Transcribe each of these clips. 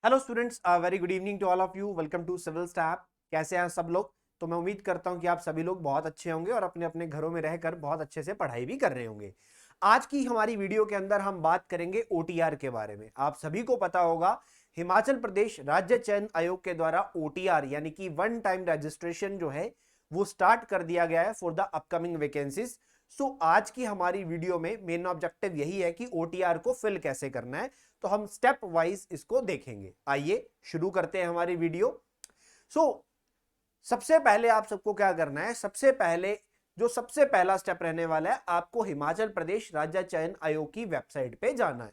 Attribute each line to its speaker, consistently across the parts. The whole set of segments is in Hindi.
Speaker 1: Hello students, very good evening to all of you. Welcome to civil step. कैसे हैं सब लोग? तो मैं उम्मीद करता हूं कि आप सभी लोग बहुत अच्छे होंगे और अपने अपने घरों में रहकर बहुत अच्छे से पढ़ाई भी कर रहे होंगे। आज की हमारी वीडियो के अंदर हम बात करेंगे ओटीआर के बारे में। आप सभी को पता होगा, हिमाचल प्रदेश राज्य चयन आयोग के द्वारा ओटीआर यानी कि वन टाइम रजिस्ट्रेशन जो है वो स्टार्ट कर दिया गया है फॉर द अपकमिंग वैकेंसीज। सो आज की हमारी वीडियो में मेन ऑब्जेक्टिव यही है कि ओटीआर को फिल कैसे करना है, तो हम स्टेप वाइज इसको देखेंगे। आइए शुरू करते हैं हमारी वीडियो। सबसे पहले आप सबको क्या करना है, सबसे पहला स्टेप रहने वाला है, आपको हिमाचल प्रदेश राज्य चयन आयोग की वेबसाइट पे जाना है।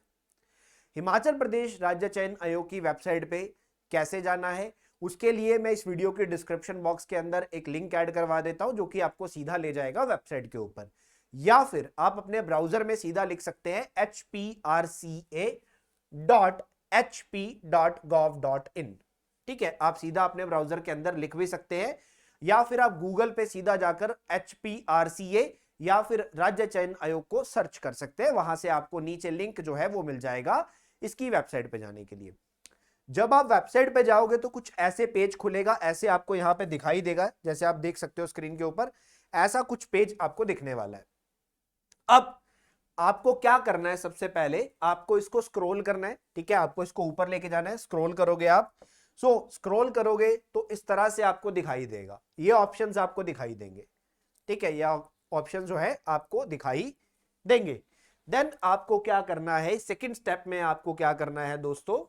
Speaker 1: हिमाचल प्रदेश राज्य चयन आयोग की वेबसाइट पे कैसे जाना है, उसके लिए मैं इस वीडियो के डिस्क्रिप्शन बॉक्स के अंदर एक लिंक ऐड करवा देता हूं जो कि आपको सीधा ले जाएगा वेबसाइट के ऊपर, या फिर आप अपने ब्राउजर में सीधा लिख सकते हैं hprca.hp.gov.in। ठीक है, आप सीधा अपने ब्राउजर के अंदर लिख भी सकते हैं, या फिर आप गूगल पे सीधा जाकर HPRCA या फिर राज्य चयन आयोग को सर्च कर सकते हैं। वहां से आपको नीचे लिंक जो है वो मिल जाएगा इसकी वेबसाइट पे जाने के लिए। जब आप वेबसाइट पे जाओगे तो कुछ ऐसे पेज खुलेगा, ऐसे आपको यहां पे दिखाई देगा, जैसे आप देख सकते हो स्क्रीन के ऊपर ऐसा कुछ पेज आपको दिखने वाला है। अब आपको क्या करना है, सबसे पहले आपको इसको स्क्रॉल करना है। ठीक है, आपको इसको ऊपर लेके जाना है। स्क्रॉल करोगे आप, स्क्रॉल करोगे तो इस तरह से आपको दिखाई देगा, ये ऑप्शंस आपको दिखाई देंगे। ठीक है, ये ऑप्शन जो है आपको दिखाई देंगे। देन आपको क्या करना है, सेकंड स्टेप में आपको क्या करना है दोस्तों।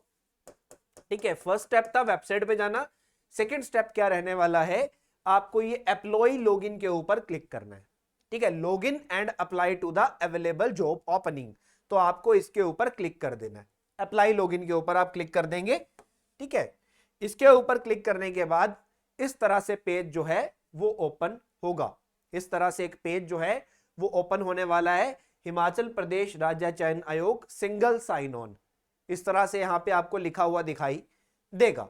Speaker 1: ठीक है, फर्स्ट स्टेप था वेबसाइट पे जाना, सेकंड स्टेप क्या रहने वाला है, आपको ये एप्लॉय लॉगिन के ऊपर क्लिक करना है। ठीक है, login and apply to the available job opening, तो आपको इसके ऊपर क्लिक कर देना है। अप्लाई लॉगिन के ऊपर आप क्लिक कर देंगे। ठीक है, इसके ऊपर क्लिक करने के बाद इस तरह से पेज जो है वो ओपन होगा। इस तरह से एक पेज जो है वो ओपन होने वाला है। हिमाचल प्रदेश राज्य चयन आयोग सिंगल साइन ऑन, इस तरह से यहां पे आपको लिखा हुआ दिखाई देगा।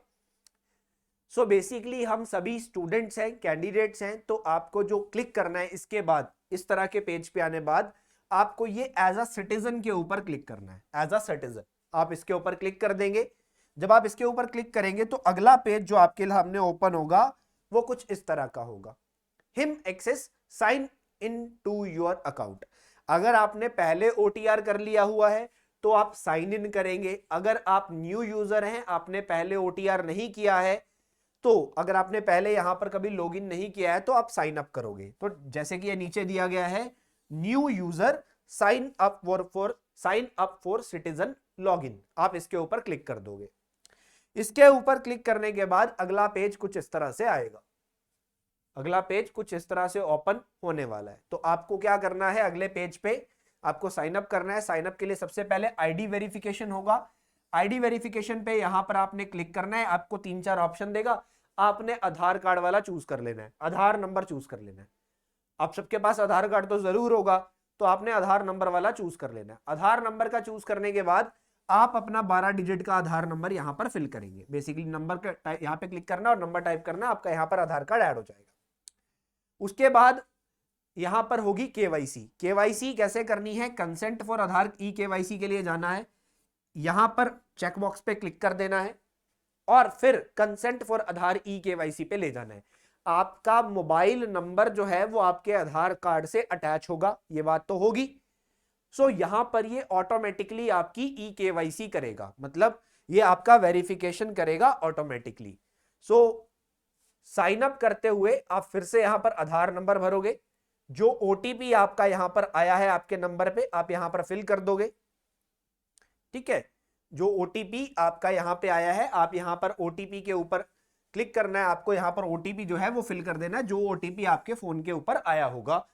Speaker 1: सो बेसिकली हम सभी स्टूडेंट्स हैं, कैंडिडेट्स हैं, तो आपको जो क्लिक करना है इसके बाद, इस तरह के पेज पे आने बाद आपको ये एज अ सिटीजन के ऊपर क्लिक करना है। एज अ सिटीजन आप इसके ऊपर क्लिक कर देंगे। जब आप इसके ऊपर क्लिक करेंगे तो अगला पेज जो आपके सामने ओपन होगा वो कुछ इस तरह का होगा। HIM access sign in to your account. अगर आपने पहले ओटीआर कर लिया हुआ है तो आप साइन इन करेंगे। अगर आप न्यू यूजर हैं, आपने पहले ओटीआर नहीं किया है, तो अगर आपने पहले यहां पर कभी लॉगिन नहीं किया है तो आप साइन अप करोगे। तो जैसे कि ये नीचे दिया गया है, new user sign up for citizen login, आप इसके ऊपर क्लिक कर दोगे। इसके ऊपर क्लिक करने के बाद अगला पेज कुछ इस तरह से आएगा। अगला पेज कुछ इस तरह से ओपन होने वाला है। तो आपको क्या करना है, अगले पेज पे आपको साइन अप करना है। साइन अप के लिए सबसे पहले आईडी वेरिफिकेशन होगा। आईडी वेरिफिकेशन पे यहां पर आपने क्लिक करना है। आपको 3-4 ऑप्शन देगा, आपने आधार कार्ड वाला चूज कर लेना है, आधार नंबर चूज कर लेना है। आप सबके पास आधार कार्ड तो जरूर होगा, तो आपने आधार नंबर वाला चूज कर लेना है। आधार नंबर का चूज करने के बाद आप अपना 12 डिजिट का आधार नंबर यहां पर फिल करेंगे। बेसिकली नंबर का यहां पे क्लिक करना और नंबर टाइप करना, आपका यहां पर आधार कार्ड ऐड हो जाएगा। उसके बाद यहां पर होगी केवाईसी। केवाईसी कैसे करनी है, consent for Aadhaar e KYC के लिए जाना है, यहां पर चेकबॉक्स पे क्लिक कर देना है और फिर consent for Aadhaar e KYC पे ले जाना है। आपका मोबाइल नंबर जो है वो आपके आधार कार्ड से अटैच होगा, ये बात तो होगी। सो यहां पर ये ऑटोमेटिकली आपकी ई केवाईसी करेगा, मतलब ये आपका वेरिफिकेशन करेगा ऑटोमेटिकली। सो साइन अप करते हुए आप फिर से यहां पर आधार नंबर भरोगे, जो ओटीपी आपका यहां पर आया है आपके नंबर पे आप यहां पर फिल कर दोगे। ठीक है, जो ओटीपी आपका यहां पे आया है आप यहां पर ओटीपी के ऊपर क्लिक करना है। आपको यहां पर ओटीपी जो है वो फिल कर देना है, जो ओटीपी आपके फोन के ऊपर आया होगा।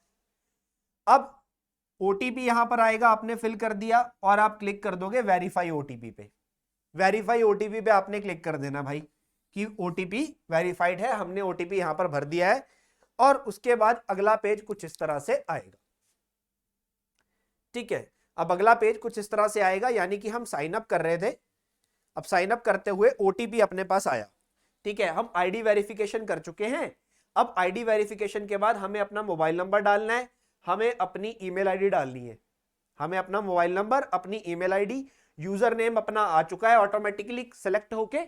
Speaker 1: अब ओटीपी यहां पर आएगा, आपने फिल कर दिया और आप क्लिक कर दोगे वेरीफाई ओटीपी पे। वेरीफाई ओटीपी पे आपने क्लिक कर देना भाई कि ओटीपी वेरीफाइड है, हमने ओटीपी यहां पर भर दिया है। और उसके बाद अगला पेज कुछ इस तरह से आएगा। ठीक है, अब अगला पेज कुछ इस तरह से आएगा, यानी कि हम साइन अप कर रहे थे, अब साइन अप करते हुए ओटीपी अपने पास आया। ठीक है, हम आईडी वेरिफिकेशन कर चुके हैं। अब आईडी वेरिफिकेशन के बाद हमें अपना मोबाइल नंबर डालना है, हमें अपनी ईमेल आईडी डालनी है। हमें अपना मोबाइल नंबर, अपनी ईमेल आईडी, यूजर नेम अपना आ चुका है ऑटोमेटिकली सेलेक्ट होके,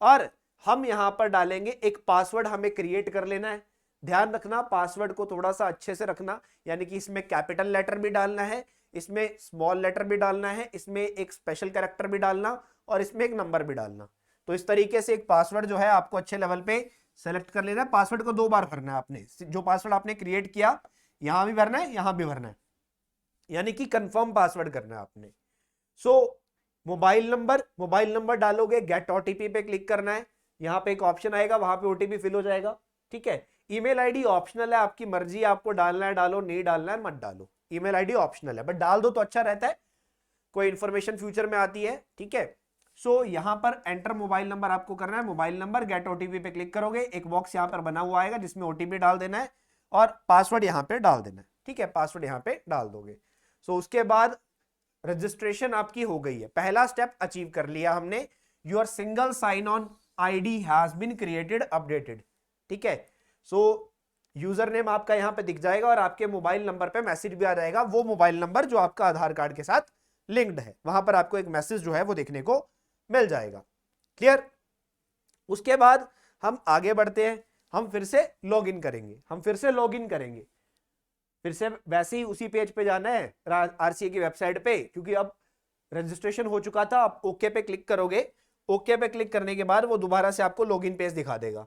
Speaker 1: और हम यहां पर डालेंगे एक पासवर्ड हमें क्रिएट कर लेना है। ध्यान रखना पासवर्ड को थोड़ा सा अच्छे से रखना, यानी कि इसमें कैपिटल लेटर भी डालना है, इसमें स्मॉल लेटर भी डालना है, इसमें एक स्पेशल कैरेक्टर भी डालना, और इसमें एक नंबर भी डालना। तो इस तरीके से एक पासवर्ड जो है आपको अच्छे लेवल पे सेलेक्ट कर लेना है। पासवर्ड को 2 बार भरना है आपने, जो पासवर्ड आपने क्रिएट किया यहां भी भरना है, यहां भी भरना है, यानी कि कंफर्म पासवर्ड करना है आपने। सो मोबाइल नंबर डालोगे, गेट ओटीपी पे क्लिक करना है, यहां पे एक ऑप्शन आएगा, वहां पे ओटीपी फिल हो जाएगा। ठीक है, ईमेल आईडी ऑप्शनल है, आपकी मर्जी, आपको डालना है डालो, नहीं डालना है मत डालो। ईमेल आईडी ऑप्शनल है, बट डाल दो तो अच्छा रहता है, कोई इंफॉर्मेशन फ्यूचर में आती है। ठीक है, सो यहां पर एंटर मोबाइल नंबर आपको करना है, मोबाइल नंबर, गेट ओटीपी पे क्लिक करोगे, एक बॉक्स यहां पर बना हुआ आएगा जिसमें ओटीपी डाल देना है और पासवर्ड यहां पे डाल देना है। ठीक है, पासवर्ड यहां पे डाल दोगे। सो उसके बाद रजिस्ट्रेशन आपकी हो गई है, पहला स्टेप अचीव कर लिया हमने। Your single sign on ID has been created updated. ठीक है, सो यूजर नेम आपका यहां पे दिख जाएगा और आपके मोबाइल नंबर पे मैसेज भी आ जाएगा, वो मोबाइल नंबर जो आपका आधार कार्ड के साथ लिंक्ड है, वहां पर आपको एक मैसेज जो है वो देखने को मिल जाएगा। क्लियर? उसके बाद हम आगे बढ़ते हैं, हम फिर से लॉग इन करेंगे, फिर से वैसे ही उसी पेज पे जाना है आरसीए की वेबसाइट पे, क्योंकि अब रजिस्ट्रेशन हो चुका था। आप ओके पे क्लिक करोगे, ओके पे क्लिक करने के बाद वो दोबारा से आपको लॉगिन पेज दिखा देगा।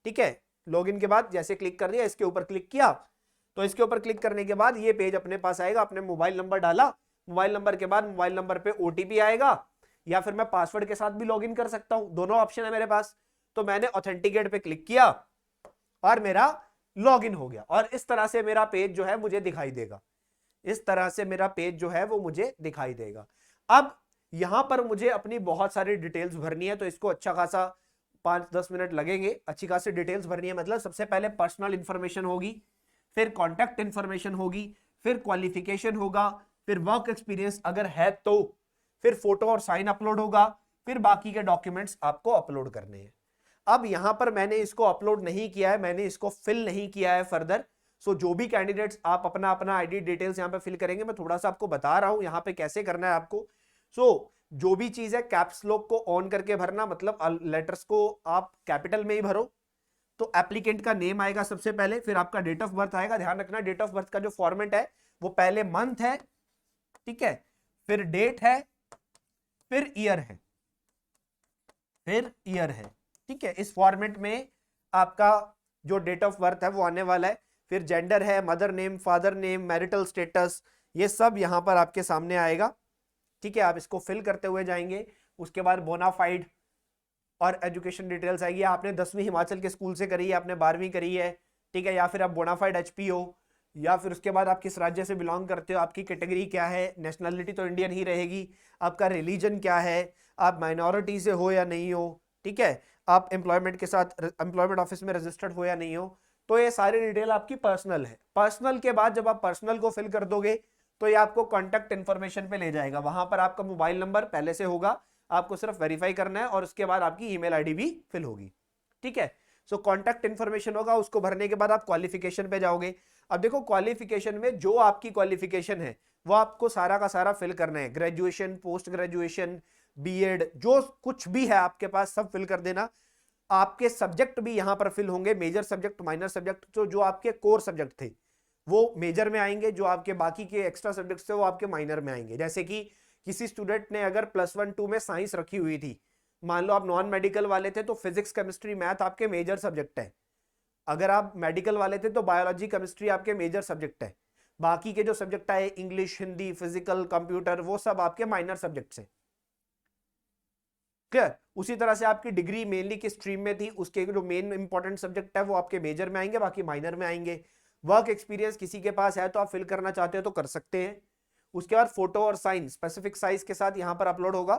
Speaker 1: ठीक है, लॉगिन के बाद जैसे क्लिक कर दिया, इसके ऊपर क्लिक किया, तो इसके ऊपर क्लिक करने के बाद ये पेज अपने पास आएगा। अपने मोबाइल नंबर डाला, मोबाइल नंबर के बाद मोबाइल नंबर पे ओटीपी आएगा, या फिर मैं पासवर्ड के साथ भी लॉगिन कर सकता हूं, दोनों ऑप्शन है मेरे पास। तो मैंने ऑथेंटिकेट पे क्लिक किया और मेरा लॉगिन हो गया, और इस तरह से मेरा पेज जो है मुझे दिखाई देगा, इस तरह से मेरा पेज जो है वो मुझे दिखाई देगा। अब यहां पर मुझे अपनी बहुत सारी डिटेल्स भरनी है, तो इसको अच्छा खासा 5-10 मिनट लगेंगे। अच्छी खासी डिटेल्स भरनी है, मतलब सबसे पहले पर्सनल इंफॉर्मेशन होगी, फिर कॉन्टैक्ट इंफॉर्मेशन होगी, फिर क्वालिफिकेशन होगा, फिर वर्क एक्सपीरियंस अगर है तो, फिर फोटो और साइन अपलोड होगा, फिर बाकी के डॉक्यूमेंट्स आपको अपलोड करने हैं। अब यहां पर मैंने इसको अपलोड नहीं किया है, मैंने इसको फिल नहीं किया है फर्दर। सो जो भी कैंडिडेट्स आप अपना अपना आईडी डिटेल्स यहां पे फिल करेंगे, मैं थोड़ा सा आपको बता रहा हूं यहां पे कैसे करना है आपको। सो जो भी चीज है कैप्स लॉक को ऑन करके भरना, मतलब लेटर्स को आप कैपिटल में ही भरो। तो एप्लीकेंट का नेम आएगा सबसे पहले, फिर आपका डेट ऑफ बर्थ आएगा। ध्यान रखना डेट ऑफ बर्थ का जो फॉर्मेट है वो पहले मंथ है, ठीक है, फिर डेट है, फिर ईयर है, ठीक है। इस फॉर्मेट में आपका जो डेट ऑफ बर्थ है वो आने वाला है, फिर जेंडर है, mother name, father name, marital status, ये सब यहां पर आपके सामने आएगा। ठीक है, आप इसको फिल करते हुए जाएंगे। उसके बाद बोनाफाइड और एजुकेशन डिटेल्स आएगी। आपने 10वीं हिमाचल के स्कूल से करी है, आपने 12वीं करी है, ठीक है, या फिर आप बोनाफाइड एचपी हो, या फिर उसके बाद आप किस राज्य से बिलोंग करते हो, आपकी कैटेगरी क्या है, नेशनलिटी तो इंडियन ही रहेगी, आपका रिलीजन क्या है, आप माइनॉरिटी से हो या नहीं हो, ठीक है, आप एम्प्लॉयमेंट के साथ एम्प्लॉयमेंट ऑफिस में रजिस्टर्ड हो या नहीं हो। तो ये सारी डिटेल आपकी पर्सनल है। पर्सनल के बाद जब आप पर्सनल को फिल कर दोगे तो ये आपको कॉन्टैक्ट इन्फॉर्मेशन पे ले जाएगा। वहां पर आपका मोबाइल नंबर पहले से होगा, आपको सिर्फ वेरीफाई करना है, और उसके बाद आपकी ईमेल आईडी भी फिल होगी। ठीक है, सो कॉन्टैक्ट इन्फॉर्मेशन होगा, उसको भरने के बाद आप क्वालिफिकेशन पे जाओगे। अब देखो क्वालिफिकेशन में जो आपकी क्वालिफिकेशन है वो आपको सारा का सारा फिल करना है। ग्रेजुएशन, पोस्ट ग्रेजुएशन, बीएड, जो कुछ भी है आपके पास सब फिल कर देना। आपके सब्जेक्ट भी यहां पर फिल होंगे, मेजर सब्जेक्ट, माइनर सब्जेक्ट। तो जो आपके कोर सब्जेक्ट थे वो मेजर में आएंगे, जो आपके बाकी के एक्स्ट्रा सब्जेक्ट्स थे वो आपके माइनर में आएंगे। जैसे कि किसी स्टूडेंट ने अगर +1-2 में साइंस रखी हुई थी, मान लो आप नॉन मेडिकल वाले थे, तो फिजिक्स, केमिस्ट्री, मैथ आपके मेजर सब्जेक्ट है। अगर आप मेडिकल वाले थे तो बायोलॉजी, केमिस्ट्री आपके मेजर सब्जेक्ट है। बाकी के जो सब्जेक्ट है, इंग्लिश, हिंदी, फिजिकल, कंप्यूटर, वो सब आपके माइनर सब्जेक्ट्स हैं। क्लियर? उसी तरह से आपकी डिग्री मेनली किस स्ट्रीम में थी, उसके जो मेन इंपॉर्टेंट सब्जेक्ट है वो आपके मेजर में आएंगे, बाकी माइनर में आएंगे। वर्क एक्सपीरियंस किसी के पास है तो आप फिल करना चाहते हो तो कर सकते हैं। उसके बाद फोटो और साइन स्पेसिफिक साइज के साथ यहां पर अपलोड होगा।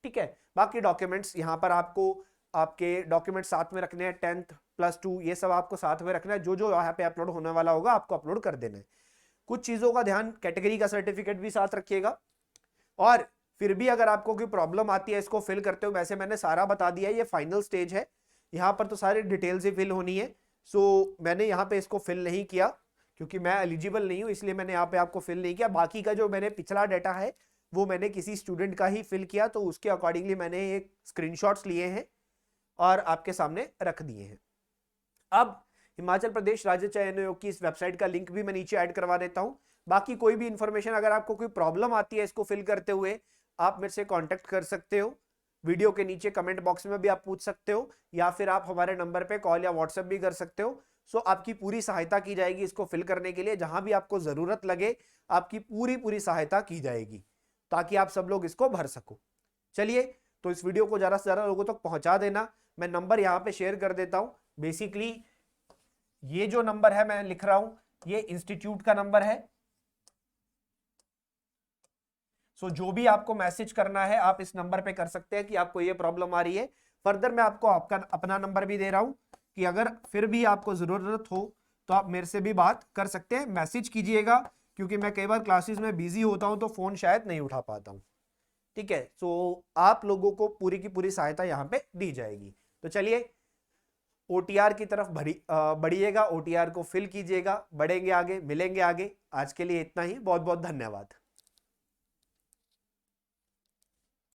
Speaker 1: ठीक है, बाकी डॉक्यूमेंट्स यहां पर आपको आपके डॉक्यूमेंट साथ में रखने हैं, 10th +2 ये सब आपको साथ में रखना है। जो जो यहाँ पे अपलोड होने वाला होगा आपको अपलोड कर देना है। कुछ चीजों का ध्यान, कैटेगरी का सर्टिफिकेट भी साथ रखिएगा। और फिर भी अगर आपको कोई प्रॉब्लम आती है इसको फिल करते हो, वैसे मैंने सारा बता दिया है, ये फाइनल स्टेज है, यहाँ पर तो सारी डिटेल्स ही फिल होनी है। सो मैंने यहाँ पे इसको फिल नहीं किया क्योंकि मैं एलिजिबल नहीं हूँ, इसलिए मैंने यहाँ पे आपको फिल नहीं किया। बाकी का जो मैंने पिछला डाटा है वो मैंने किसी स्टूडेंट का ही फिल किया, तो उसके अकॉर्डिंगली मैंने एक स्क्रीनशॉट्स लिए हैं और आपके सामने रख दिए हैं। अब हिमाचल प्रदेश राज्य चयन आयोग की इस वेबसाइट का लिंक भी मैं नीचे ऐड करवा देता हूं। बाकी कोई भी इंफॉर्मेशन, अगर आपको कोई प्रॉब्लम आती है इसको फिल करते हुए, आप मेरे से कांटेक्ट कर सकते हो। वीडियो के नीचे कमेंट बॉक्स में भी आप पूछ सकते हो, या फिर आप हमारे नंबर पे कॉल या व्हाट्सएप भी कर सकते हो। सो आपकी पूरी सहायता की जाएगी इसको फिल करने के लिए। जहां भी आपको जरूरत लगे आपकी पूरी सहायता की जाएगी, ताकि आप सब लोग इसको भर सको। चलिए, तो इस वीडियो को ज्यादा से ज्यादा लोगों तक पहुंचा देना। मैं नंबर यहाँ पे शेयर कर देता हूं। बेसिकली ये जो नंबर है मैं लिख रहा हूं, ये इंस्टीट्यूट का नंबर है। सो जो भी आपको मैसेज करना है आप इस नंबर पे कर सकते हैं कि आपको ये प्रॉब्लम आ रही है। फर्दर मैं आपको आपका अपना नंबर भी दे रहा हूं कि अगर फिर भी आपको जरूरत हो तो आप मेरे से भी बात कर सकते हैं। मैसेज कीजिएगा, क्योंकि मैं कई बार क्लासेस में बिजी होता हूं तो फोन शायद नहीं उठा पाता हूं। ठीक है, सो आप लोगों को पूरी की पूरी सहायता यहाँ पे दी जाएगी। तो चलिए, ओटीआर की तरफ बढ़िएगा, ओटीआर को फिल कीजिएगा, बढ़ेंगे आगे, मिलेंगे आगे। आज के लिए इतना ही, बहुत बहुत धन्यवाद।